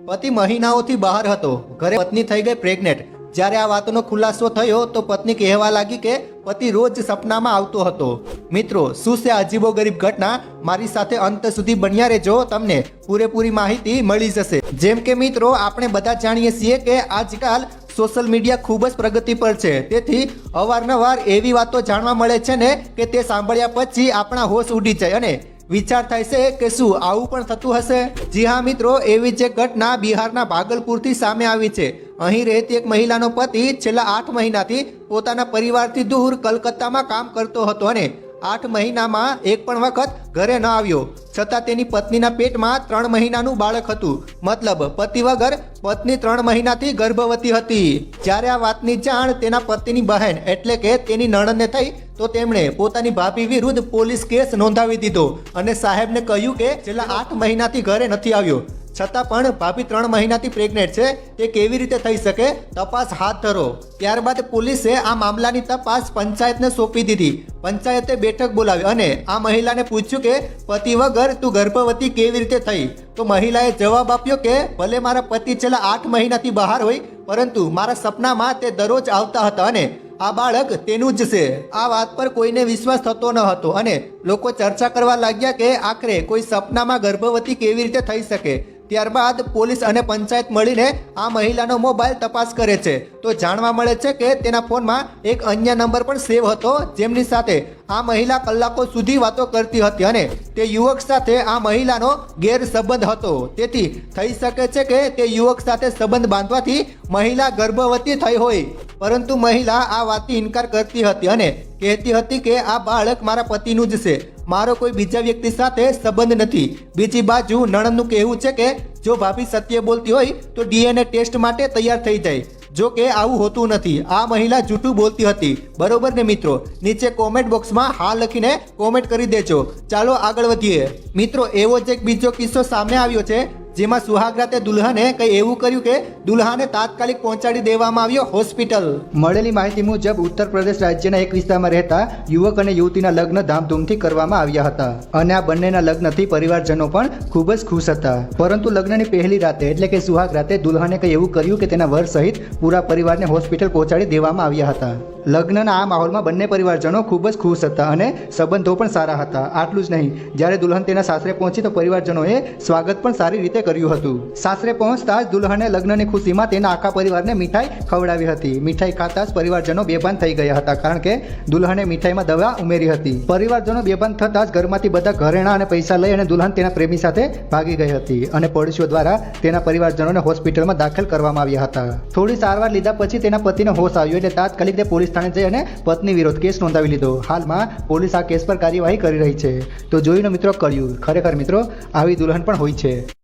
પતિ મહિનાઓથી બહાર હતો, ઘરે પત્ની થઈ ગઈ પ્રેગ્નેન્ટ। જ્યારે આ વાતનો ખુલાસો થયો તો પત્ની કહેવા લાગી કે પતિ રોજ સપનામાં આવતો હતો। મિત્રો, શું છે અજીબોગરીબ ઘટના? મારી સાથે અંત સુધી બન્યા રહેજો, તમને પૂરેપૂરી માહિતી મળી જશે। જેમ કે મિત્રો, આપણે બધા જાણીએ છીએ કે આજકાલ સોશિયલ મીડિયા ખૂબ જ પ્રગતિ પર છે, તેથી અવારનવાર એવી વાતો જાણવા મળે છે ને કે તે સાંભળ્યા પછી આપણા હોશ ઉડી જાય અને વિચાર થાય છે કે શું આવું પણ થતું હશે? જી હા મિત્રો, એવી જ એક ઘટના બિહારના ભાગલપુરથી સામે આવી છે। અહીં રહેતી એક મહિલાનો પતિ છેલ્લા 8 મહિનાથી પોતાના પરિવારથી દૂર કલકત્તામાં કામ કરતો હતો અને 8 મહિનામાં એક પણ વખત ઘરે ન આવ્યો, છતાં તેની પત્નીના પેટમાં 3 મહિનાનું બાળક હતું। મતલબ પતિ વગર પત્ની 3 મહિનાથી ગર્ભવતી હતી। જ્યારે આ વાતની જાણ તેના પતિની બહેન એટલે કે તેની નણંદને થઈ તો તેમણે પોતાની ભાભી વિરુદ્ધ પોલીસ કેસ નોંધાવી દીધો અને સાહેબને કહ્યું કે છેલ્લા 8 મહિનાથી ઘરે નથી આવ્યો, છતાં પણ ભાભી 3 મહિનાથી પ્રેગ્નેન્ટ છે, તે કેવી રીતે થઈ શકે? તપાસ હાથ ધરો। ત્યારબાદ પોલીસે આ મામલાની તપાસ પંચાયતને સોંપી દીધી। પંચાયતે બેઠક બોલાવી અને આ મહિલાને પૂછ્યું કે પતિ વગર તું ગર્ભવતી કેવી રીતે થઈ? તો મહિલાએ જવાબ આપ્યો કે ભલે મારા પતિ છેલ્લા 8 મહિનાથી બહાર હોય, પરંતુ મારા સપનામાં તે દરરોજ આવતા હતા અને આ બાળક તેનું જ છે। આ વાત પર કોઈને વિશ્વાસ થતો ન હતો અને લોકો ચર્ચા કરવા લાગ્યા કે આખરે કોઈ સપનામાં ગર્ભવતી કેવી રીતે થઈ શકે। ત્યારબાદ પોલીસ અને પંચાયત મળીને આ મહિલાનો મોબાઈલ તપાસ કરે છે તો જાણવા મળે છે કે તેના ફોનમાં એક અન્ય નંબર પણ સેવ હતો, જેમની સાથે આ મહિલા કલાકો સુધી વાતો કરતી હતી અને તે યુવક સાથે આ મહિલાનો ગેરસંબંધ હતો। તેથી થઈ શકે છે કે તે યુવક સાથે સંબંધ બાંધવાથી મહિલા ગર્ભવતી થઈ હોય, પરંતુ મહિલા આ વાતથી ઇનકાર કરતી હતી અને કહેતી હતી કે આ બાળક મારા પતિનું જ છે, મારો કોઈ બીજા વ્યક્તિ સાથે સંબંધ નથી। બીજી બાજુ નણંદનું કહેવું છે કે જો ભાભી સત્ય બોલતી હોય તો DNA ટેસ્ટ માટે તૈયાર થઈ જાય, જો કે આવું હોતું નથી। આ મહિલા જૂઠું બોલતી હતી, બરોબર ને મિત્રો? નીચે કોમેન્ટ બોક્સમાં હા લખીને કોમેન્ટ કરી દેજો। ચાલો આગળ વધીએ મિત્રો। એવો જ એક બીજો કિસ્સો સામે આવ્યો છે જેમાં સુહાગરાતે દુલ્હને કંઈ એવું કર્યું કે દુલ્હાને તાત્કાલિક પહોંચાડી દેવામાં આવ્યો હોસ્પિટલ। મળેલી માહિતી મુજબ ઉત્તર પ્રદેશ રાજ્યના એક વિસ્તારમાં રહેતા યુવક અને યુવતીના લગ્ન ધામધૂમથી કરવામાં આવ્યા હતા અને આ બંનેના લગ્નથી પરિવારજનો પણ ખૂબ જ ખુશ હતા। પરંતુ લગ્નની પહેલી રાતે એટલે કે સુહાગ રાતે દુલ્હને કંઈ એવું કર્યું કે તેના વર સહિત પૂરા પરિવારને હોસ્પિટલ પહોંચાડી દેવામાં આવ્યા હતા। લગ્નના આ માહોલમાં બંને પરિવારજનો ખૂબ જ ખુશ હતા અને સંબંધો પણ સારા હતા। આટલું જ નહીં, જ્યારે દુલ્હન તેના સાસરે પહોંચી તો પરિવારજનોએ સ્વાગત પણ સારી રીતે કર્યું હતું। સાસરે પહોંચતા જ દુલ્હને લગ્નની ખુશીમાં તેના આખા પરિવારને મીઠાઈ ખવડાવી હતી। મીઠાઈ ખાતા જ પરિવારજનો બેભાન થઈ ગયા હતા, કારણ કે દુલ્હને મીઠાઈમાં દવા ઉમેરી હતી। પરિવારજનો બેભાન થતા જ ઘરમાંથી બધા ઘરેણાં અને પૈસા લઈ અને દુલ્હન તેના પ્રેમી સાથે ભાગી ગઈ હતી અને પડોશીઓ દ્વારા તેના પરિવારજનોને હોસ્પિટલમાં દાખલ કરવામાં આવ્યા હતા। થોડી સારવાર લીધા પછી તેના પતિને હોશ આવ્યો એટલે તાત્કાલિક તે પોલીસ થાણે જઈ અને પત્ની વિરુદ્ધ કેસ નોંધાવી લીધો। હાલમાં પોલીસ આ કેસ પર કાર્યવાહી કરી રહી છે। તો જોઈને મિત્રો, કળિયુગ ખરેખર મિત્રો આવી દુલ્હન પણ હોય છે।